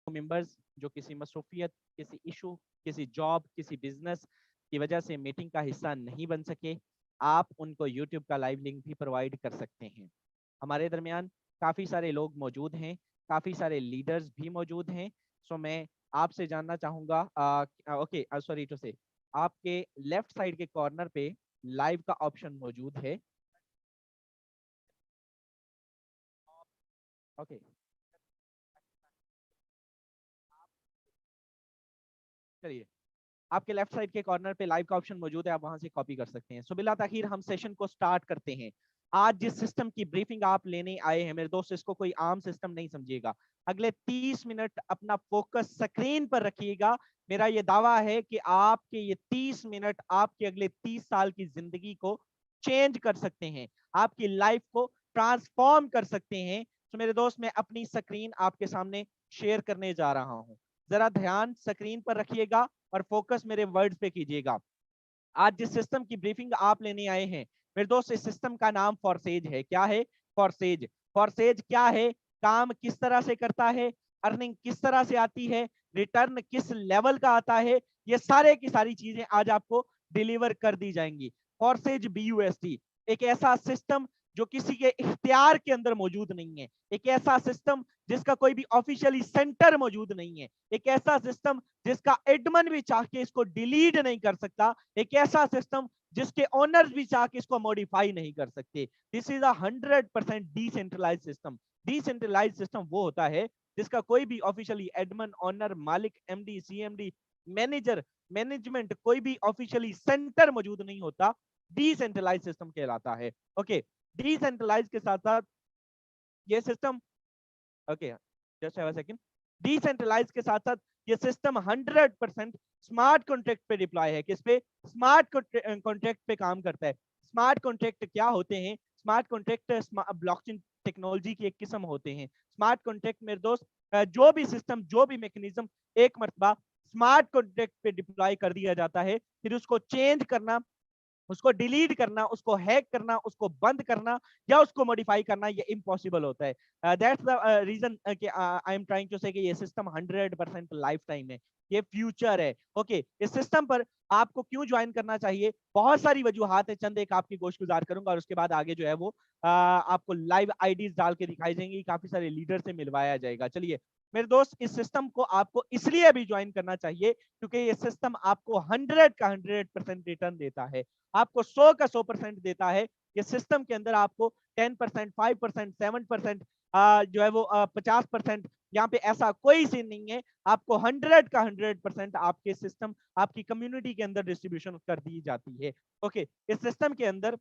Members जो किसी मसरूफियत, किसी इशू, किसी जॉब, किसी बिजनेस की वजह से मीटिंग का हिस्सा नहीं बन सके, आप उनको यूट्यूब का लाइव लिंक भी प्रोवाइड कर सकते हैं। हमारे दरमियान काफ़ी सारे लोग मौजूद हैं, काफ़ी सारे लीडर्स भी मौजूद हैं। सो मैं आपसे जानना चाहूँगा, ओके सॉरी टू से, आपके लेफ्ट साइड के कॉर्नर पे लाइव का ऑप्शन मौजूद है। ओके, चलिए, आपके लेफ्ट साइड के कॉर्नर पे लाइव का ऑप्शन मौजूद है, आप वहां से कॉपी कर सकते हैं। सो बिला ताखीर हम सेशन को स्टार्ट करते हैं। आज जिस सिस्टम की ब्रीफिंग आप लेने आए हैं मेरे दोस्त, इसको कोई आम सिस्टम नहीं समझिएगा। अगले 30 मिनट अपना फोकस स्क्रीन पर रखिएगा। मेरा ये दावा है कि आपके ये 30 मिनट आपके अगले 30 साल की जिंदगी को चेंज कर सकते हैं, आपकी लाइफ को ट्रांसफॉर्म कर सकते हैं। तो मेरे दोस्त, मैं अपनी स्क्रीन आपके सामने शेयर करने जा रहा हूं, जरा ध्यान स्क्रीन पर रखिएगा और फोकस मेरे वर्ड्स पे कीजिएगा। आज जिस सिस्टम की ब्रीफिंग आप लेने आए हैं मेरे दोस्त, इस सिस्टम का नाम फॉरसेज है। क्या है? फॉरसेज। फॉरसेज क्या है, काम किस तरह से करता है, अर्निंग किस तरह से आती है, रिटर्न किस लेवल का आता है, ये सारे की सारी चीजें आज आपको डिलीवर कर दी जाएंगी। फॉरसेज BUST एक ऐसा सिस्टम जो किसी के इख्तियार के अंदर मौजूद नहीं है, एक ऐसा सिस्टम जिसका कोई भी ऑफिशियली सेंटर मौजूद नहीं है, एक ऐसा सिस्टम जिसका एडमन भी चाह के इसको डिलीट नहीं कर सकता, एक ऐसा सिस्टम जिसके ओनर्स भी चाह के इसको मॉडिफाई नहीं कर सकते। This is 100% decentralize system. Decentralize system वो होता है जिसका कोई भी ऑफिशियली एडमन, ओनर, मालिक, MD, CMD, मैनेजर, मैनेजमेंट, कोई भी ऑफिशियली सेंटर मौजूद नहीं होता। डिसेंट्रलाइज सिस्टम कहलाता है। ओके, डिसेंट्रलाइज के साथ साथ ये system, okay just have a second, decentralize के साथ साथ ये सिस्टम 100% स्मार्ट कॉन्ट्रैक्ट पे डिप्लॉय है। किस पे? स्मार्ट कॉन्ट्रैक्ट पे काम करता है। स्मार्ट कॉन्ट्रैक्ट क्या होते हैं? स्मार्ट कॉन्ट्रैक्ट ब्लॉकचेन टेक्नोलॉजी की एक किस्म होते हैं। स्मार्ट कॉन्ट्रैक्ट मेरे दोस्त, जो भी सिस्टम, जो भी मैकेनिज्म एक मर्तबा स्मार्ट कॉन्ट्रैक्ट पे डिप्लॉय कर दिया जाता है, फिर उसको चेंज करना, उसको डिलीट करना, उसको हैक करना, उसको बंद करना या उसको मॉडिफाई करना, ये इम्पॉसिबल होता है। दैट्स द रीजन कि आई एम ट्राइंग टू से कि ये सिस्टम 100% लाइफ टाइम है, ये फ्यूचर है। ओके, इस सिस्टम पर आपको क्यों ज्वाइन करना चाहिए? बहुत सारी वजूहात है, चंद एक आपकी गोशगुजार करूंगा और उसके बाद आगे जो है वो आपको लाइव आईडीज डाल के दिखाई देंगी, काफी सारे लीडर से मिलवाया जाएगा। चलिए मेरे दोस्त, इस सिस्टम को आपको इसलिए भी ज्वाइन करना चाहिए क्योंकि ये सिस्टम आपको 100 का 100% रिटर्न देता है, आपको 100 का 100% देता है। ये सिस्टम के अंदर आपको 10%, 5%, 7% जो है वो 50%, यहाँ पे ऐसा कोई सीन नहीं है। आपको 100 का 100% आपके सिस्टम, आपकी कम्युनिटी के अंदर डिस्ट्रीब्यूशन कर दी जाती है। ओके, इस सिस्टम के अंदर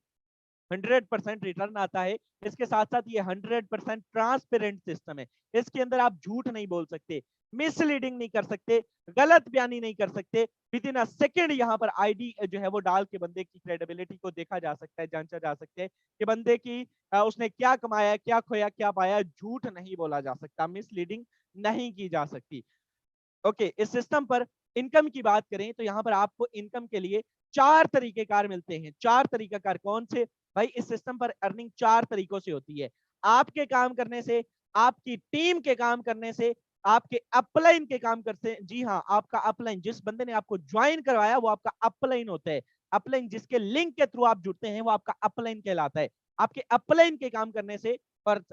100% रिटर्न आता है। इसके साथ साथ ये 100% ट्रांसपेरेंट सिस्टम है। इसके अंदर आप झूठ नहीं बोल सकते, मिसलीडिंग नहीं कर सकते, गलत बयानी नहीं कर सकते। विद इन अ सेकेंड यहाँ पर आईडी जो है वो डाल के बंदे की क्रेडिबिलिटी को देखा जा सकता है, जांचा जा सकता है कि बंदे की उसने क्या कमाया, क्या खोया, क्या पाया। झूठ नहीं बोला जा सकता, मिसलीडिंग नहीं की जा सकती। ओके, इस सिस्टम पर इनकम की बात करें तो यहाँ पर आपको इनकम के लिए 4 तरीकेकार मिलते हैं। 4 तरीकेकार कौन से? भाई, इस सिस्टम पर अर्निंग 4 तरीकों से होती है। आपके काम करने से, आपकी टीम के काम करने से, आपके अपलाइन के काम करते हैं। जी हाँ, आपका अपलाइन, जिस बंदे ने आपको ज्वाइन करवाया वो आपका अपलाइन होता है। अपलाइन, जिसके लिंक के थ्रू आप जुड़ते हैं वो आपका अपलाइन कहलाता है। आपके अपलाइन के काम करने से, और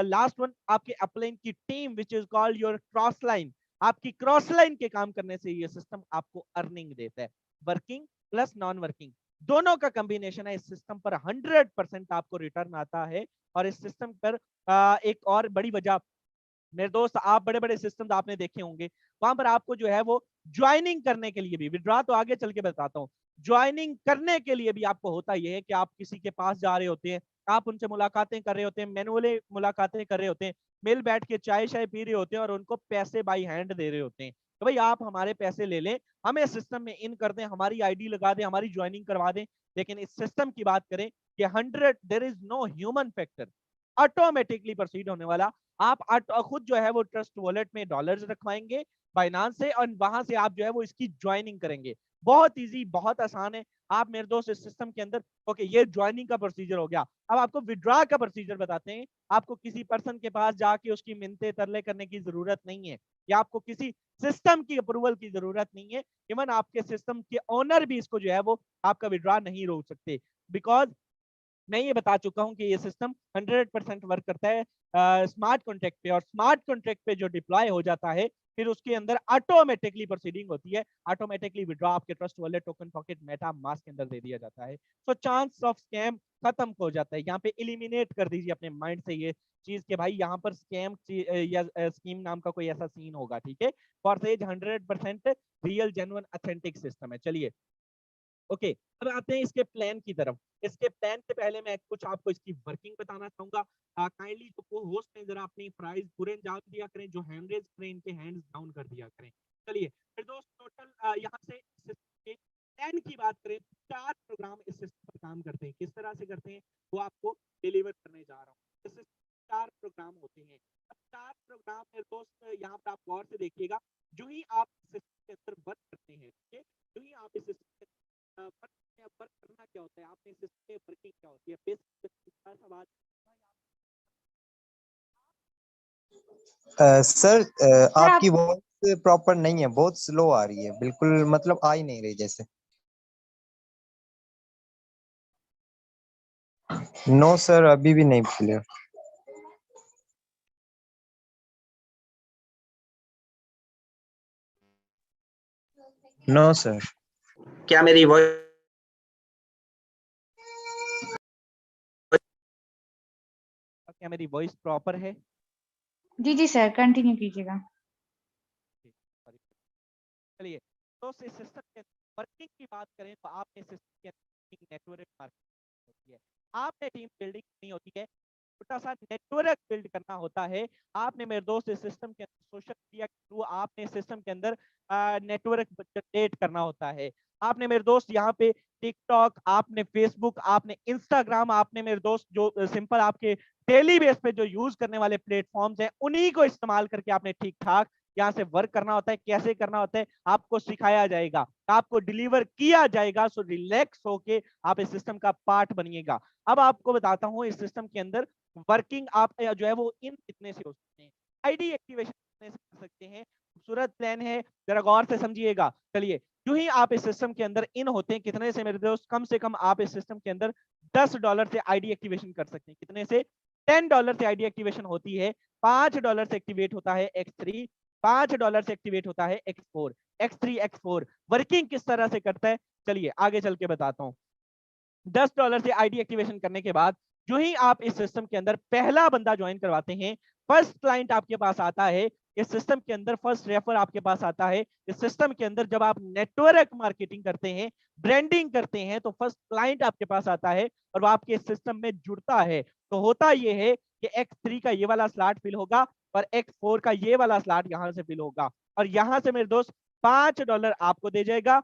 लास्ट वन, आपके अपलाइन की team which is called your cross line, आपकी क्रॉस लाइन के काम करने से ये सिस्टम आपको अर्निंग देता है। वर्किंग प्लस नॉन वर्किंग दोनों का कॉम्बिनेशन है। इस सिस्टम पर 100% आपको रिटर्न आता है। और इस सिस्टम पर एक और बड़ी वजह मेरे दोस्त, आप बड़े बड़े सिस्टम्स आपने देखे होंगे, वहां पर आपको जो है वो ज्वाइनिंग करने के लिए भी, विड्रॉ तो आगे चल के बताता हूँ, ज्वाइनिंग करने के लिए भी आपको होता यह है कि आप किसी के पास जा रहे होते हैं, आप उनसे मुलाकातें कर रहे होते हैं, मैनुअली मुलाकातें कर रहे होते हैं, मिल बैठ के चाय शाय पी रहे होते हैं और उनको पैसे बाई हैंड दे रहे होते हैं। तो भाई, आप हमारे पैसे ले लें, हमें सिस्टम में इन कर दें, हमारी आईडी लगा दें, हमारी ज्वाइनिंग करवा दें। लेकिन इस सिस्टम की बात करें कि 100, there is no human factor, automatically proceed होने वाला आप खुद जो है वो ट्रस्ट वॉलेट में डॉलर्स रखवाएंगे बाइनांस से, और वहां से आप जो है वो इसकी ज्वाइनिंग करेंगे। बहुत इजी, बहुत आसान है। आप मेरे दोस्त इस सिस्टम के अंदर, ओके, ये ज्वाइनिंग का प्रोसीजर हो गया। अब आपको विड्रॉ का प्रोसीजर बताते हैं। आपको किसी पर्सन के पास जाके उसकी मिन्नतें तरले करने की जरूरत नहीं है, या आपको किसी सिस्टम की अप्रूवल की जरूरत नहीं है। इवन आपके सिस्टम के ओनर भी इसको जो है वो आपका विड्रॉ नहीं रोक सकते, बिकॉज मैं ये बता चुका हूं कि ये सिस्टम 100% वर्क करता है स्मार्ट कॉन्ट्रैक्ट पे, और स्मार्ट कॉन्ट्रैक्ट पे जो डिप्लॉय हो जाता है फिर उसके अंदर ऑटोमेटिकली प्रोसीडिंग होती है, ऑटोमेटिकली विड्रॉ आपके trust wallet, token pocket, Meta mask के अंदर दे दिया जाता है। सो चांस ऑफ स्कैम खत्म हो जाता है। यहाँ पे एलिमिनेट कर दीजिए अपने माइंड से ये चीज के भाई यहाँ पर स्कैम या स्कीम नाम का कोई ऐसा सीन होगा, ठीक है। फॉरसेज 100% रियल जेन्युइन ऑथेंटिक सिस्टम है। चलिए ओके, अब आते हैं इसके प्लान की तरफ। इसके प्लान से पहले मैं कुछ आपको इसकी वर्किंग बताना चाहूंगा। काइंडली जो होस्ट में जरा अपनी प्राइस पूरे डाल दिया करें, जो हैंड रेज करें इनके हैंड्स डाउन कर दिया करें। चलिए फिर दोस्त, टोटल यहाँ से प्लान की बात करें, 4 प्रोग्राम इस सिस्टम पर काम करते हैं। किस तरह से करते हैं वो आपको डिलीवर करने जा रहा हूँ। इस 4 प्रोग्राम होते हैं। अब 4 प्रोग्राम मेरे दोस्त यहाँ पर आप गौर से देखिएगा। जो ही आप सिस्टम के अंदर वर्क करते हैं, ठीक है, जो ही आप इस सिस्टम वर्क करना क्या होता है, आपने सिस्टम वर्किंग क्या होती है, बेसिक सवाल। सर सर आपकी आप वॉइस प्रॉपर नहीं है, बहुत स्लो आ रही है, बिल्कुल मतलब आ ही नहीं रही जैसे। नो सर, अभी भी नहीं क्लियर। No sir. क्या मेरी वॉइस क्या मेरी वॉइस प्रॉपर है? जी जी सर कंटिन्यू कीजिएगा। चलिए तो सिस्टम के वर्किंग की बात करें तो आपने सिस्टम के नेटवर्क मार्केटिंग होती है, आपने टीम बिल्डिंग करनी होती है, छोटा सा नेटवर्क बिल्ड करना होता है। आपने मेरे दोस्त इस सिस्टम के अंदर सोशल मीडिया के थ्रू आपने सिस्टम के अंदर नेटवर्क जनरेट करना होता है। आपने मेरे दोस्त यहाँ पे टिकटॉक, आपने फेसबुक, आपने इंस्टाग्राम, आपने मेरे दोस्त जो सिंपल आपके डेली बेस पे जो यूज करने वाले प्लेटफॉर्म्स हैं उन्हीं को इस्तेमाल करके आपने ठीक ठाक यहाँ से वर्क करना होता है। कैसे करना होता है आपको सिखाया जाएगा, आपको डिलीवर किया जाएगा। सो रिलैक्स होके आप इस सिस्टम का पार्ट बनिएगा। अब आपको बताता हूँ इस सिस्टम के अंदर वर्किंग आप जो है वो इन कितने से हो सकते हैं, आईडी एक्टिवेशन कितने से कर सकते हैं। खूबसूरत प्लान है, जरा गौर से समझिएगा। चलिए जो ही आप इस सिस्टम के अंदर इन होते हैं, कितने से मेरे दोस्त, कम से कम आप इस सिस्टम के अंदर $10 से आईडी एक्टिवेशन कर सकते हैं। कितने से? $10 से आईडी एक्टिवेशन होती है। $5 से एक्टिवेट होता है X3, $5 से एक्टिवेट होता है X4। X3 X4 वर्किंग किस तरह से करता है चलिए आगे चल के बताता हूँ। $10 से आईडी एक्टिवेशन करने के बाद जो ही आप इस सिस्टम के अंदर पहला बंदा ज्वाइन करवाते हैं, फर्स्ट क्लाइंट आपके पास आता है इस सिस्टम के अंदर, फर्स्ट रेफर आपके पास आता है इस सिस्टम के अंदर। जब आप नेटवर्क मार्केटिंग करते हैं, ब्रांडिंग करते हैं, तो फर्स्ट क्लाइंट आपके पास आता है और वो आपके सिस्टम में जुड़ता है। तो होता ये है कि X3 का ये वाला स्लॉट फिल होगा और X4 का ये वाला स्लॉट यहां से फिल होगा, और यहां से मेरे दोस्त $5 आपको दे जाएगा,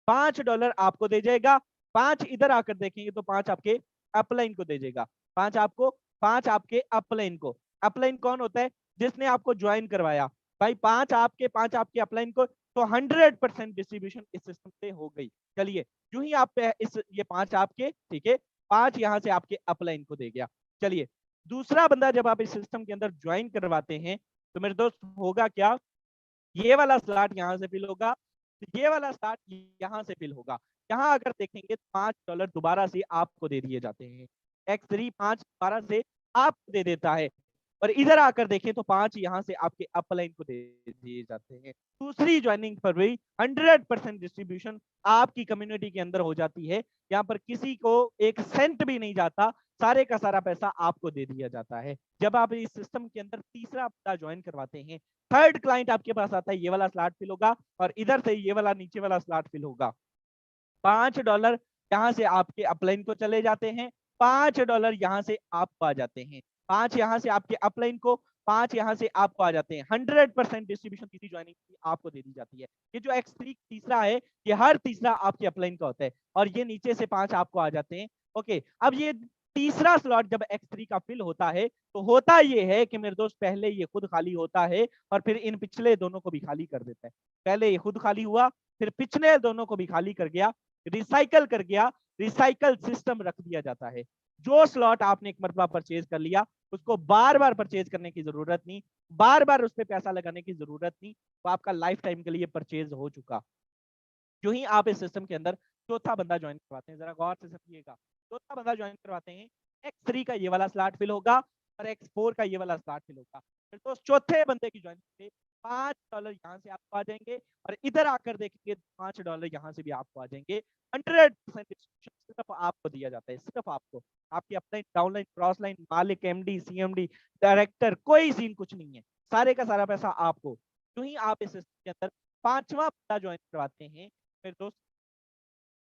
$5 आपको दे जाएगा। 5 इधर आकर देखेंगे तो 5 आपके अपलाइन को दे जाएगा। 5 आपको, 5 आपके अपलाइन को। अपलाइन कौन होता है? जिसने आपको ज्वाइन करवाया। भाई 5 आपके, 5 आपके अपलाइन को, तो 100% डिस्ट्रीब्यूशन इस सिस्टम से हो गई। चलिए जो ही आप इस ये 5 आपके, ठीक है, 5 यहां से आपके अपलाइन को दे गया। चलिए दूसरा बंदा जब आप इस सिस्टम के अंदर ज्वाइन करवाते हैं तो मेरे दोस्त होगा क्या, ये वाला स्लॉट यहां से फिल होगा, तो ये वाला स्लॉट यहां से फिल होगा। यहाँ अगर देखेंगे $5 दोबारा से आपको दे दिए जाते हैं। X3 5 दोबारा से आपको दे देता है, और इधर आकर देखें तो 5 यहाँ से आपके अपलाइन को दे दिए जाते हैं। दूसरी ज्वाइनिंग पर भी 100% डिस्ट्रीब्यूशन आपकी कम्युनिटी के अंदर हो जाती है। यहाँ पर किसी को एक सेंट भी नहीं जाता, सारे का सारा पैसा आपको दे दिया जाता है। जब आप इस सिस्टम के अंदर तीसरा बंदा ज्वाइन करवाते हैं, थर्ड क्लाइंट आपके पास आता है, ये वाला स्लॉट फिल होगा और इधर से ये वाला नीचे वाला स्लॉट फिल होगा। $5 यहाँ से आपके अपलाइन को चले जाते हैं, $5 यहाँ से आपको आ जाते हैं, 5 यहाँ से आपके अपलाइन को, 5 यहाँ से आपको आ जाते हैं। 100% डिस्ट्रीब्यूशन किसी ज्वाइनिंग की आपको दे दी जाती है। ये जो X3 तीसरा है, ये हर तीसरा आपके अपलाइन का होता है, और ये नीचे से 5 आपको आ जाते हैं। ओके, अब ये तीसरा स्लॉट जब X3 का फिल होता है तो होता ये है कि मेरे दोस्त पहले ये खुद खाली होता है और फिर इन पिछले दोनों को भी खाली कर देता है। पहले ये खुद खाली हुआ, फिर पिछले दोनों को भी खाली कर गया, रिसाइकल कर गया, रिसाइकल सिस्टम रख दिया जाता है। जो स्लॉट आपने एक मरतबा परचेज कर लिया उसको बार बार परचेज करने की जरूरत नहीं, बार बार उस पर पैसा लगाने की जरूरत नहीं, तो आपका लाइफ टाइम के लिए परचेज हो चुका। जो ही आप इस सिस्टम के अंदर चौथा बंदा ज्वाइन करवाते हैं, जरा गौर से समझिएगा, चौथा बंदा ज्वाइन करवाते हैं, X3 का ये वाला स्लॉट फिल होगा और X4 का ये वाला स्लॉट फिल होगा। फिर तो चौथे बंदे की ज्वाइन से $5 यहाँ से आपको आ जाएंगे और इधर आकर देखेंगे $5 यहाँ से भी आपको आ जाएंगे। 100% सिर्फ आपको दिया जाता है, सिर्फ आपको। आपकी अपलाइन, डाउनलाइन, क्रॉस लाइन, मालिक, MD, CMD, डायरेक्टर, कोई सीन कुछ नहीं है, सारे का सारा पैसा आपको। जो ही आप इस सिस्टम के अंदर पांचवा बंदा ज्वाइन करवाते हैं, मेरे दोस्त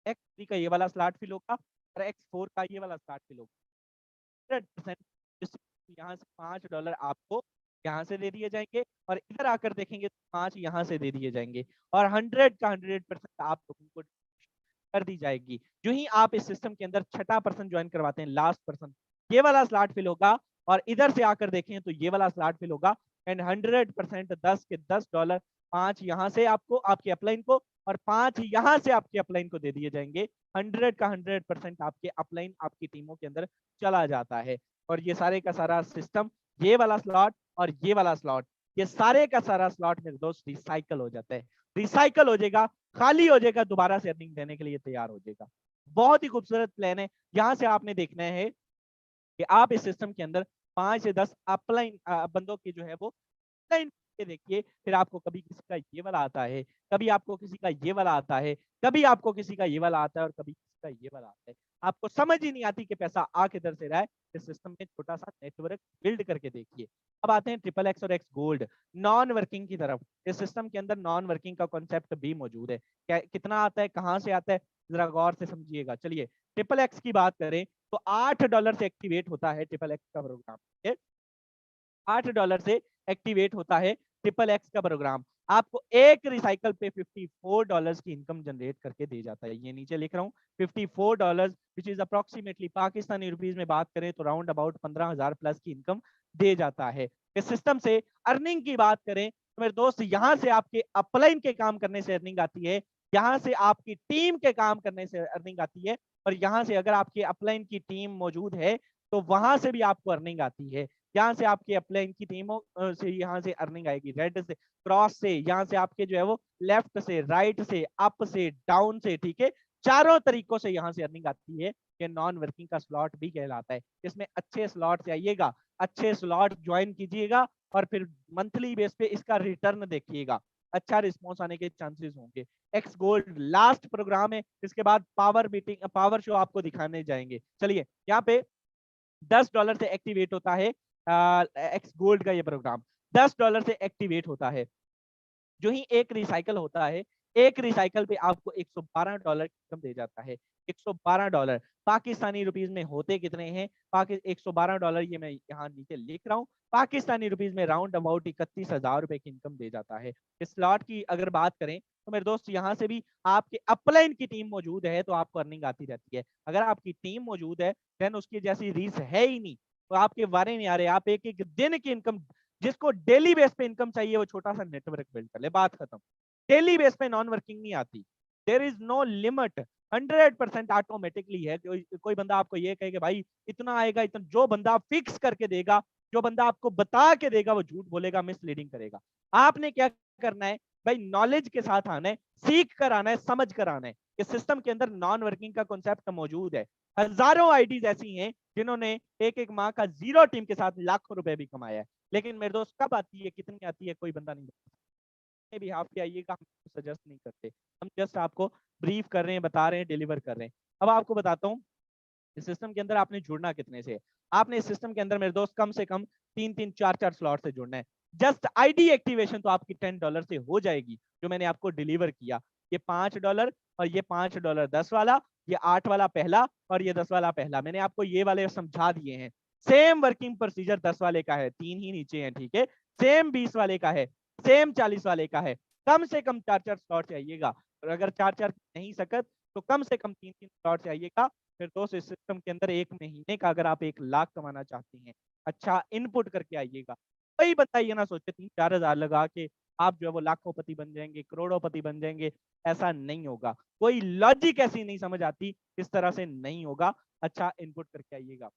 X3 का ये वाला स्लॉट फिल होगा और X4 का ये वाला स्लॉट फिल होगा। 100% यहाँ से $5 आपको यहाँ से दे दिए जाएंगे और इधर आकर देखेंगे तो 5 यहाँ से दे दिए जाएंगे और 100 का 100% आप लोगों को कर दी जाएगी। जो ही आप इस सिस्टम के अंदर छठा पर्सन ज्वाइन करवाते हैं, लास्ट पर्सन, ये वाला स्लॉट फिल होगा और इधर से आकर देखें तो ये वाला स्लॉट फिल होगा एंड 100% 10 के $10, 5 यहाँ से आपको आपके अपलाइन को और 5 यहाँ से आपके अपलाइन को दे दिए जाएंगे। 100 का 100% आपके अपलाइन आपकी टीमों के अंदर चला जाता है और ये सारे का सारा सिस्टम, ये वाला स्लॉट और ये वाला स्लॉट, ये सारे का सारा स्लॉट मेरे दोस्त रिसाइकल हो जाता है, रिसाइकल हो जाएगा, खाली हो जाएगा, दोबारा से अर्निंग देने के लिए तैयार हो जाएगा। बहुत ही खूबसूरत प्लान है। यहाँ से आपने देखना है कि आप इस सिस्टम के अंदर 5 से 10 अपलाइन बंदों की जो है वो अपलाइन के देखिए, फिर आपको कभी किसी का ये वाला आता है, कभी आपको किसी का ये वाला आता है, कभी आपको किसी का ये वाला आता है और कभी किसी का ये वाला आता है। आपको समझ ही नहीं आती कि पैसा आ किधर से रहा है। इस सिस्टम में छोटा सा नेटवर्क बिल्ड करके देखिए। अब आते हैं XXX और X गोल्ड नॉन वर्किंग की तरफ। इस सिस्टम के अंदर नॉन वर्किंग का कॉन्सेप्ट भी मौजूद है। क्या कितना आता है, कहाँ से आता है, जरा गौर से समझिएगा। चलिए XXX की बात करें तो $8 से एक्टिवेट होता है XXX का प्रोग्राम। $8 से एक्टिवेट होता है XXX का प्रोग्राम। आपको एक रिसाइकल पे $54 की इनकम जनरेट करके दे जाता है। ये नीचे लिख रहा हूँ $54 which is approximately Pakistani rupees में बात करें तो राउंड अबाउट 15,000 प्लस की इनकम दे जाता है। इस सिस्टम से अर्निंग की बात करें तो मेरे दोस्त यहाँ से आपके अपलाइन के काम करने से अर्निंग आती है, यहाँ से आपकी टीम के काम करने से अर्निंग आती है और यहाँ से अगर आपकी अपलाइन की टीम मौजूद है तो वहां से भी आपको अर्निंग आती है। यहाँ से आपके अपलाइन की टीमों से यहाँ से अर्निंग आएगी, रेड से, क्रॉस से, यहाँ से आपके जो है वो लेफ्ट से, राइट से, अप से, डाउन से, ठीक है, चारों तरीकों से यहाँ से अर्निंग आती है। ये नॉन वर्किंग का स्लॉट भी कहलाता है। इसमें अच्छे स्लॉट से आइएगा, अच्छे स्लॉट ज्वाइन कीजिएगा और फिर मंथली बेस पे इसका रिटर्न देखिएगा, अच्छा रिस्पॉन्स आने के चांसेस होंगे। एक्स गोल्ड लास्ट प्रोग्राम है, इसके बाद पावर बीटिंग, पावर शो आपको दिखाने जाएंगे। चलिए यहाँ पे $10 से एक्टिवेट होता है एक्स गोल्ड का ये प्रोग्राम, $10 से एक्टिवेट होता है। जो ही एक रिसाइकल होता है, एक रिसाइकल पे आपको $112 इनकम दे जाता है। $112 पाकिस्तानी रुपीज में होते कितने हैं? $112 ये मैं यहाँ नीचे लिख रहा हूँ, पाकिस्तानी रुपीज में राउंड अबाउट 31,000 रुपए की इनकम दे जाता है। इस स्लॉट की अगर बात करें तो मेरे दोस्त यहाँ से भी आपके अपलाइन की टीम मौजूद है तो आपको अर्निंग आती रहती है। अगर आपकी टीम मौजूद है देन उसकी जैसी रीस है ही नहीं, तो आपके वारे नहीं आ रहे। आप एक एक दिन की इनकम, जिसको डेली बेस पे इनकम चाहिए वो छोटा सा नेटवर्क बिल्ड कर ले, बात खत्म। डेली बेस पे नॉन वर्किंग नहीं आती, there is no limit, 100% automatically है। कोई बंदा आपको ये कहे कि भाई इतना आएगा, इतना, जो बंदा फिक्स करके देगा, जो बंदा आपको बता के देगा वो झूठ बोलेगा, मिसलीडिंग करेगा। आपने क्या करना है भाई, नॉलेज के साथ आना है, सीख कर आना है, समझ कर आना है। इस सिस्टम के अंदर नॉन वर्किंग का कॉन्सेप्ट मौजूद है। हजारों आईडीज ऐसी हैं जिन्होंने एक एक माह का जीरो टीम के साथ लाखों रुपए भी कमाया है। लेकिन मेरे दोस्त कब आती है, कितनी आती है, कोई बंदा नहीं बताता। भी हाफ आइएगा, हम सजेस्ट नहीं करते, हम जस्ट आपको ब्रीफ कर रहे हैं, बता रहे हैं, डिलीवर कर रहे हैं। अब आपको बताता हूँ इस सिस्टम के अंदर आपने जुड़ना कितने से। आपने इस सिस्टम के अंदर मेरे दोस्त कम से कम 3-3, 4-4 स्लॉट से जुड़ना है। जस्ट आईडी एक्टिवेशन तो आपकी $10 से हो जाएगी, जो मैंने आपको डिलीवर किया। ये $5 और ये $5 10 वाला, ये 8 वाला पहला और ये 10 वाला पहला, मैंने आपको ये वाले समझा दिए हैं। सेम वर्किंग प्रोसीजर 10 वाले का है, 3 ही नीचे हैं, ठीक है। सेम 20 वाले का है, सेम 40 वाले का है। कम से कम 4-4 स्लॉट चाहिएगा और अगर 4-4 नहीं सकत तो कम से कम 3 स्लॉट आइएगा। फिर दोस्त इस सिस्टम के अंदर 1 महीने का अगर आप 1 लाख कमाना चाहते हैं, अच्छा इनपुट करके आइएगा। कोई बंदा ये ना सोचे 3-4 हज़ार लगा के आप जो है वो लाखोंपति बन जाएंगे, करोड़ोंपति बन जाएंगे, ऐसा नहीं होगा। कोई लॉजिक ऐसी नहीं समझ आती, इस तरह से नहीं होगा। अच्छा इनपुट करके आइएगा।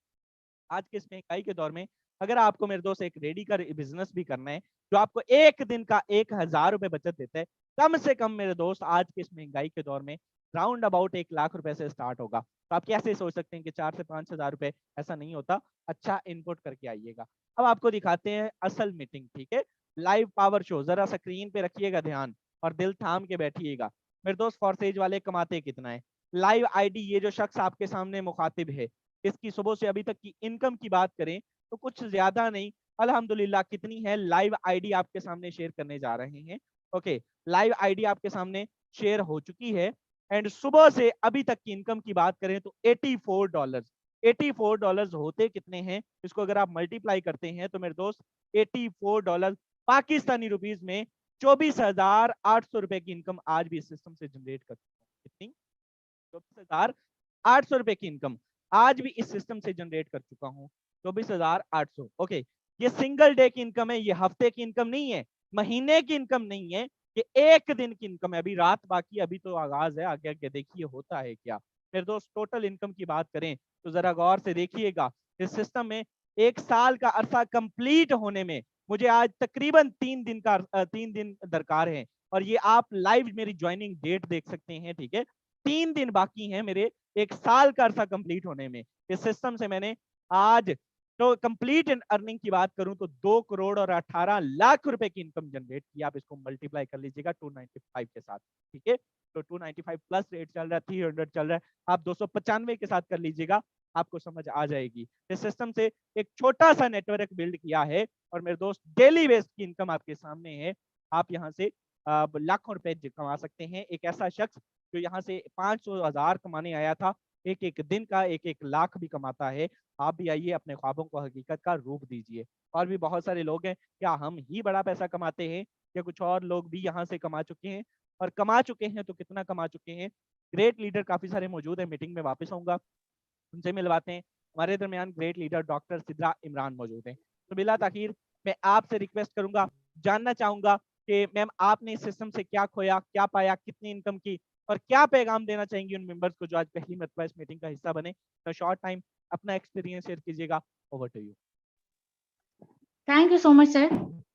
आज के इस महंगाई के दौर में अगर आपको मेरे दोस्त एक रेडी का बिजनेस भी करना है जो आपको एक दिन का 1000 रुपए बचत देता है, कम से कम मेरे दोस्त आज के इस महंगाई के दौर में राउंड अबाउट 1 लाख रुपए से स्टार्ट होगा। तो आप कैसे सोच सकते हैं कि 4 से 5 हज़ार रुपए, ऐसा नहीं होता। अच्छा इनपुट करके आइएगा। अब आपको दिखाते हैं असल मीटिंग, ठीक है, लाइव पावर शो। जरा स्क्रीन पे रखिएगा ध्यान और दिल थाम के बैठिएगा। मेरे दोस्त फॉरसेज वाले कमाते कितना है। लाइव आईडी, ये जो शख्स आपके सामने मुखातिब है, इसकी सुबह से अभी तक की इनकम की बात करें तो कुछ ज्यादा नहीं, अल्हम्दुलिल्लाह। कितनी है लाइव आईडी आपके सामने शेयर करने जा रहे हैं। ओके, लाइव आईडी आपके सामने शेयर हो चुकी है। एंड सुबह से अभी तक की इनकम की बात करें तो $84, $84 होते कितने हैं, इसको अगर आप मल्टीप्लाई करते हैं तो मेरे दोस्त $84 पाकिस्तानी रुपीज में 24,800 रुपए की इनकम आज भी इस सिस्टम से जनरेट कर चुका हूं। कितनी? 24,800 रुपए की इनकम आज भी इस सिस्टम से जनरेट कर चुका हूं। 24,800। ओके, ये सिंगल डे की इनकम है, ये हफ्ते की इनकम नहीं है, महीने की इनकम नहीं है, ये एक दिन की इनकम है। अभी रात बाकी, अभी तो आगाज है, आगे आगे देखिए होता है क्या। मेरे दोस्त टोटल इनकम की बात करें तो जरा गौर से देखिएगा, इस सिस्टम में 1 साल का अरसा कंप्लीट होने में मुझे आज तकरीबन 3 दिन दरकार है। और ये आप लाइव मेरी ज्वाइनिंग डेट देख सकते हैं, ठीक है। 3 दिन बाकी हैं मेरे 1 साल का अरसा कंप्लीट होने में। इस सिस्टम से मैंने आज तो कंप्लीट अर्निंग की बात करूं तो 2 करोड़ और 18 लाख रुपए की इनकम जनरेट की। आप इसको मल्टीप्लाई कर लीजिएगा 295 के साथ, ठीक है। तो 295 प्लस रेट चल रहा है, 300 चल रहा है, आप 295 के साथ कर लीजिएगा, आपको समझ आ जाएगी। इस सिस्टम से एक छोटा सा नेटवर्क बिल्ड किया है और मेरे दोस्त डेली बेस्ड की इनकम आपके सामने है। आप यहाँ से लाखों रुपए कमा सकते हैं। एक ऐसा शख्स जो यहाँ से 500,000 कमाने आया था, एक एक दिन का 1-1 लाख भी कमाता है। आप भी आइए, अपने ख्वाबों को हकीकत का रूप दीजिए। और भी बहुत सारे लोग हैं, क्या हम ही बड़ा पैसा कमाते हैं या कुछ और लोग भी यहाँ से कमा चुके हैं, और कमा चुके हैं तो कितना कमा चुके हैं। ग्रेट लीडर काफी सारे मौजूद हैं, मीटिंग में वापस आऊंगा, उनसे मिलवाते हैं। हमारे दरमियान great leader doctor Sidra Imran मौजूद हैं। तो बिला ताखीर मैं आपसे रिक्वेस्ट करूंगा, जानना चाहूंगा कि मैम आपने इस सिस्टम से क्या खोया, क्या पाया, कितनी इनकम की, और क्या पैगाम देना चाहेंगे उन मेंबर्स को जो आज पहली मरतबा इस मीटिंग का हिस्सा बने। तो शॉर्ट टाइम अपना एक्सपीरियंस शेयर कीजिएगा। Over to you. Thank you so much sir.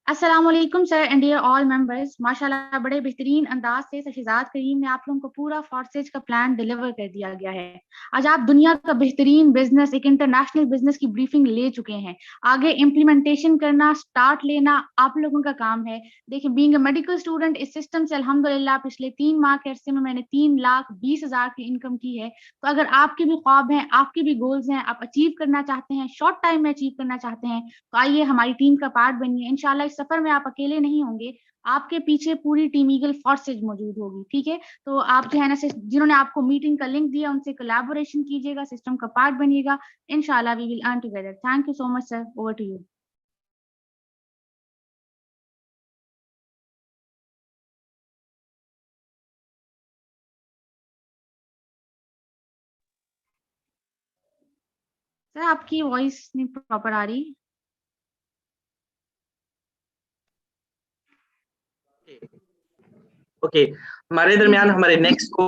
अस्सलाम वालेकुम sir and dear all members. माशाल्लाह बड़े बेहतरीन अंदाज से शहजाद करीम ने आप लोगों को पूरा फॉरसेज का प्लान डिलीवर कर दिया गया है। आज आप दुनिया का बेहतरीन बिजनेस, एक इंटरनेशनल बिजनेस की ब्रीफिंग ले चुके हैं। आगे इम्प्लीमेंटेशन करना, स्टार्ट लेना आप लोगों का काम है। देखिए, बीइंग अ मेडिकल स्टूडेंट इस सिस्टम से अल्हम्दुलिल्लाह पिछले 3 माह के अरसे में मैंने 3,20,000 की इनकम की है। तो अगर आपके भी ख्वाब हैं, आपके भी गोल्स हैं, आप अचीव करना चाहते हैं, शॉर्ट टाइम में अचीव करना चाहते हैं, तो आइए हमारी टीम का पार्ट बनिए। इंशाल्लाह इस सफर में आप अकेले नहीं होंगे, आपके पीछे पूरी टीम ईगल फोर्सेज मौजूद होगी, ठीक है। तो आप जो है ना, जिन्होंने आपको मीटिंग का लिंक दिया उनसे कोलैबोरेशन कीजिएगा, सिस्टम का पार्ट बनिएगा। इंशाल्लाह we will earn together. Thank you so much sir, over to you. Sir आपकी वॉइस नहीं प्रॉपर आ रही। ओके, हमारे दरमियान हमारे नेक्स्ट को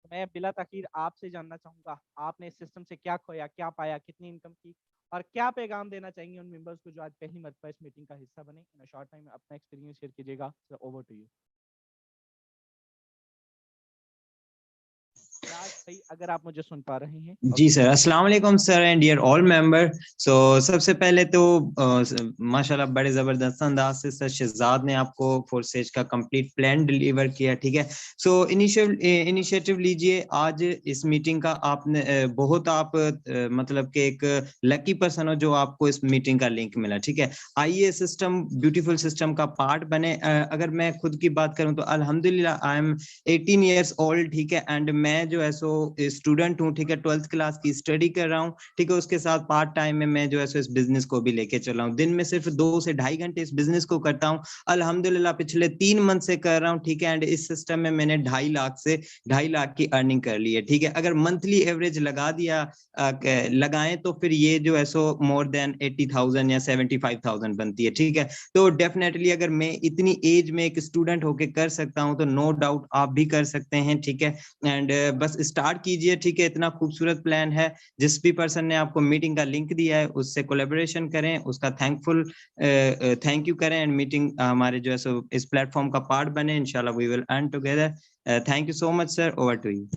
मैं बिला ताखीर आपसे जानना चाहूंगा, आपने इस सिस्टम से क्या खोया, क्या पाया, कितनी इनकम की, और क्या पैगाम देना चाहेंगे उन मेंबर्स को जो आज पहली मरतबा इस मीटिंग का हिस्सा बने। इन शॉर्ट टाइम अपना एक्सपीरियंस शेयर कीजिएगा। Over to you. भाई अगर आप मुझे सुन पा रहे हैं। जी सर, अस्सलाम वालेकुम sir and dear all member. So सबसे पहले तो माशाल्लाह बड़े जबरदस्त अंदाज से सर शहजाद ने आपको फोर्सेज का कंप्लीट प्लान डिलीवर किया, ठीक है। सो इनिशिएटिव लीजिए। आज इस मीटिंग का आपने बहुत आप मतलब कि एक लकी पर्सन हो जो आपको इस मीटिंग का लिंक मिला, ठीक है। आइए सिस्टम, ब्यूटीफुल सिस्टम का पार्ट बने। अगर मैं खुद की बात करूं तो अल्हम्दुलिल्लाह आई एम 18 ईयर्स ओल्ड, ठीक है। एंड मैं जो जो है सो स्टूडेंट हूँ, ठीक है, 12th क्लास की स्टडी कर रहा हूँ, ठीक है, उसके साथ पार्ट टाइम में मैं जो है सो इस बिजनेस को भी लेके चल रहा हूँ। दिन में सिर्फ 2 से 2.5 घंटे इस बिजनेस को करता हूँ, अल्हम्दुलिल्लाह पिछले 3 मंथ से कर रहा हूँ, ठीक है, एंड इस सिस्टम में मैंने 2.5 लाख से 2.5 लाख की अर्निंग कर ली है, ठीक है। अगर मंथली एवरेज लगा दिया लगाएं तो फिर ये जो है सो मोर देन 80,000 या 75,000 बनती है, ठीक है। तो डेफिनेटली अगर मैं इतनी एज में एक स्टूडेंट होके कर सकता हूं तो नो डाउट आप भी कर सकते हैं, ठीक है। एंड बस स्टार्ट कीजिए, ठीक है, इतना खूबसूरत प्लान है। जिस भी पर्सन ने आपको मीटिंग का लिंक दिया है उससे कोलैबोरेशन करें, उसका थैंक यू करें, एंड मीटिंग हमारे जो है सो इस प्लेटफॉर्म का पार्ट बने, इंशाल्लाह we will earn together. Thank you so much sir, over to you.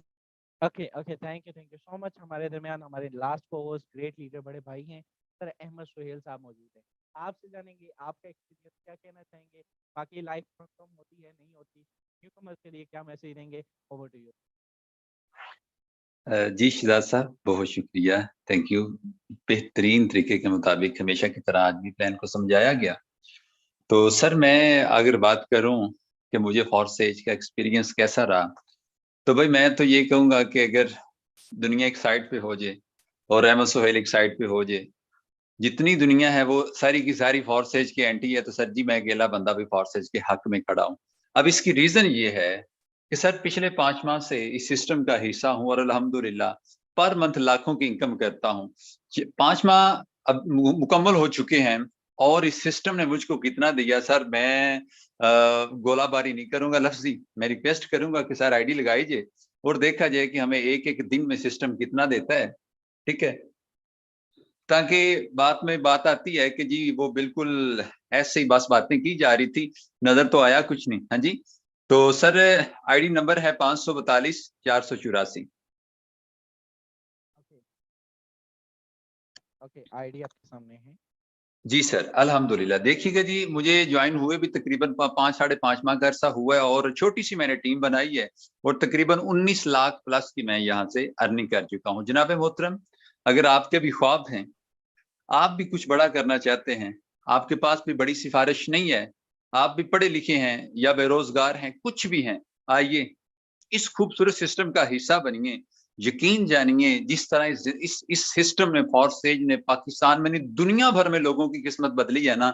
Okay okay, thank you so much. हमारे दरमियान हमारे लास्ट को होस्ट ग्रेट लीडर बड़े भाई हैं सर अहमद सुहेल साहब मौजूद हैं। आपसे जानेंगे आपका एक्सपीरियंस, क्या कहना चाहेंगे, बाकी लाइफ प्रॉब्लम होती है नहीं होती, न्यूकमर्स के लिए क्या मैसेज देंगे, ओवर टू यू। जी शिदात साहब, बहुत शुक्रिया, थैंक यू। बेहतरीन तरीके के मुताबिक हमेशा की तरह आज भी प्लान को समझाया गया। तो सर मैं अगर बात करूं कि मुझे फॉरसेज का एक्सपीरियंस कैसा रहा, तो भाई मैं तो ये कहूँगा कि अगर दुनिया एक साइड पे हो जाए और अहमद सुहेल एक साइड पे हो जाए, जितनी दुनिया है वो सारी की सारी फॉरसेज की एंटी है, तो सर जी मैं अकेला बंदा भी फॉरसेज के हक में खड़ा हूँ। अब इसकी रीजन ये है कि सर पिछले 5 माह से इस सिस्टम का हिस्सा हूँ और अल्हम्दुलिल्लाह पर मंथ लाखों की इनकम करता हूँ। 5 माह अब मुकम्मल हो चुके हैं और इस सिस्टम ने मुझको कितना दिया सर, मैं गोलाबारी नहीं करूंगा लफ्जी, मैं रिक्वेस्ट करूंगा कि सर आईडी लगाइए और देखा जाए कि हमें एक एक दिन में सिस्टम कितना देता है, ठीक है। ताकि बात में बात आती है कि जी वो बिल्कुल ऐसे ही बस बातें की जा रही थी, नजर तो आया कुछ नहीं। हाँ जी, तो सर आईडी नंबर है 542 484। ओके, आईडी आपके सामने है। जी सर, अल्हम्दुलिल्लाह। देखिएगा जी, मुझे ज्वाइन हुए भी तकरीबन 5 साढ़े 5 माह का अरसा हुआ है और छोटी सी मैंने टीम बनाई है और तकरीबन 19 लाख प्लस की मैं यहाँ से अर्निंग कर चुका हूँ। जनाब मोहतरम, अगर आपके भी ख्वाब हैं, आप भी कुछ बड़ा करना चाहते हैं, आपके पास भी बड़ी सिफारिश नहीं है, आप भी पढ़े लिखे हैं या बेरोजगार हैं, कुछ भी हैं, आइए इस खूबसूरत सिस्टम का हिस्सा बनिए। यकीन जानिए, जिस तरह इस सिस्टम ने, फॉरसेज ने पाकिस्तान में नहीं दुनिया भर में लोगों की किस्मत बदली है ना,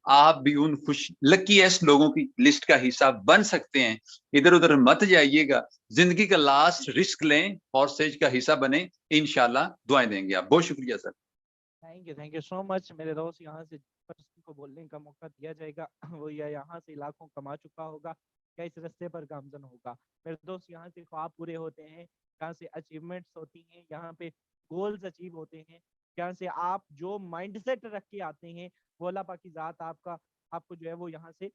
आप भी उन खुश लकीएस्ट लोगों की लिस्ट का हिस्सा बन सकते हैं। इधर उधर मत जाइएगा, जिंदगी का लास्ट रिस्क लें, फॉरसेज का हिस्सा बने, इंशाल्लाह दुआएं देंगे आप। बहुत शुक्रिया sir. Thank you so much मेरे दोस्त। यहाँ से पर्सन को बोलने का मौका दिया जाएगा वो या यहाँ से लाखों कमा चुका होगा या इस रास्ते पर गामजन होगा। मेरे दोस्त, यहाँ से ख्वाब पूरे होते हैं, यहाँ से अचीवमेंट्स होती हैं, यहाँ पे गोल्स अचीव होते हैं, यहाँ से आप जो माइंडसेट रख के आते हैं वो अल्लाह पाक की जात आपको जो है वो यहाँ से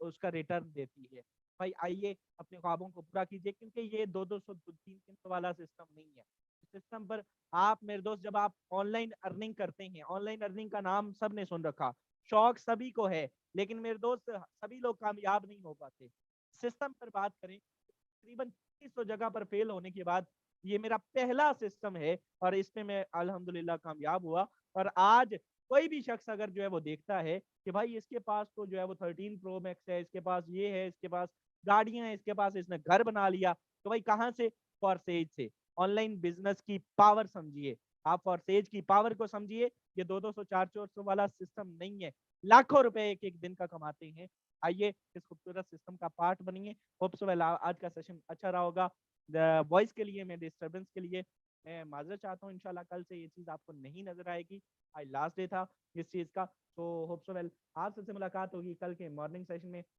उसका रिटर्न देती है। भाई आइए अपने ख्वाबों को पूरा कीजिए, क्योंकि ये 200 300 वाला सिस्टम नहीं है। सिस्टम पर आप मेरे दोस्त, जब आप ऑनलाइन अर्निंग करते हैं, ऑनलाइन अर्निंग का नाम सबने सुन रखा, शौक सभी को है, लेकिन मेरे दोस्त सभी लोग कामयाब नहीं हो पाते। सिस्टम पर बात करें, तकरीबन 300 जगह पर फेल होने के बाद ये मेरा पहला सिस्टम है और इसमें मैं अल्हम्दुलिल्लाह कामयाब हुआ। और आज कोई भी शख्स अगर जो है वो देखता है कि भाई इसके पास तो जो है वो 13 प्रो मैक्स है, इसके पास ये है, इसके पास गाड़ियां हैं, इसके पास इसने घर बना लिया, तो भाई कहाँ से? फॉरसेज से। ऑनलाइन बिजनेस की पावर समझिए, आप फॉरसेज की पावर को समझिए। ये 200 400 वाला सिस्टम नहीं है, लाखों रुपए एक एक दिन का कमाते हैं। आइए इस खूबसूरत सिस्टम का पार्ट बनिए। होप सो वेल आज का सेशन अच्छा रहा होगा। वॉइस के लिए, मैं डिस्टर्बेंस के लिए मैं माजरत चाहता हूँ। इंशाल्लाह कल से ये चीज़ आपको नहीं नजर आएगी। आज लास्ट डे था इस चीज़ का, तो होप सो वेल आप सबसे मुलाकात होगी कल के मॉर्निंग सेशन में।